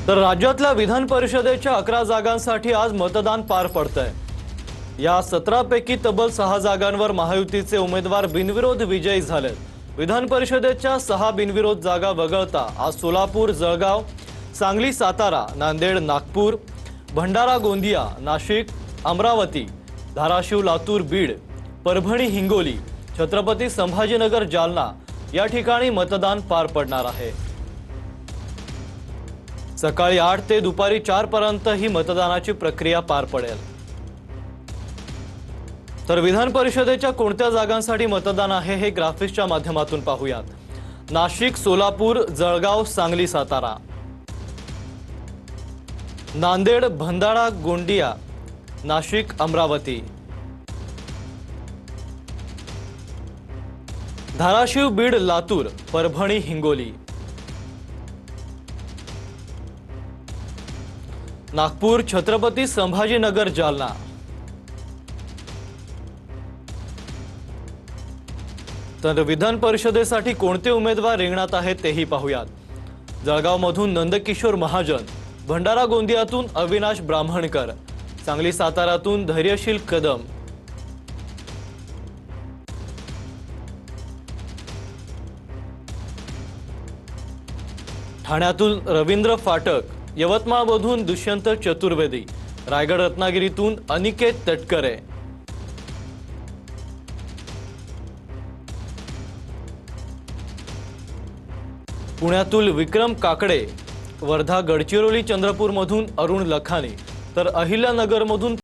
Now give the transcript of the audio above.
तर राज्यातल्या विधान परिषदेच्या 11 जागांसाठी आज मतदान पार पडतंय। या 17 पैकी तब्बल 6 जागांवर महायुतीचे उमेदवार बिनविरोध विजयी झालेत। विधान परिषदेच्या 6 बिनविरोध जागा वगळता आज सोलापूर, जळगाव, सांगली, सातारा, नांदेड, नागपूर, भंडारा, गोंदिया, नाशिक, अमरावती, धाराशिव, लातूर, बीड, परभणी, हिंगोली, छत्रपती संभाजीनगर, जालना या ठिकाणी मतदान पार पडणार आहे। सकाळी 8 ते दुपारी 4 पर्यंत ही मतदानाची प्रक्रिया पार पडेल। तर विधान परिषदेच्या कोणत्या जागांसाठी मतदान आहे हे ग्राफिक्सच्या माध्यमातून पाहूयात। नाशिक, सोलापूर, जळगाव, सांगली, सातारा, नांदेड, भंडारा, गोंदिया, नाशिक, अमरावती, धाराशिव, बीड, लातूर, परभणी, हिंगोली, नागपूर, छत्रपती संभाजीनगर, जालना, तर विधान परिषदेसाठी कोणते उमेदवार रिंगणात आहेत तेही पाहूयात। जळगावमधून नंदकिशोर महाजन, भंडारा गोंदियातून अविनाश ब्राह्मणकर, सांगली सातारातून धैर्यशील कदम, ठाण्यातून रवींद्र फाटक, यवतमाळमधून दुष्यंत चतुर्वेदी, रायगड रत्नागिरीतून अनिकेत तटकरे, पुण्यातून विक्रम काकडे, वर्धा, गडचिरोली, चंद्रपूरमधून अरुण लखानी, तर अहिल्यानगरमधून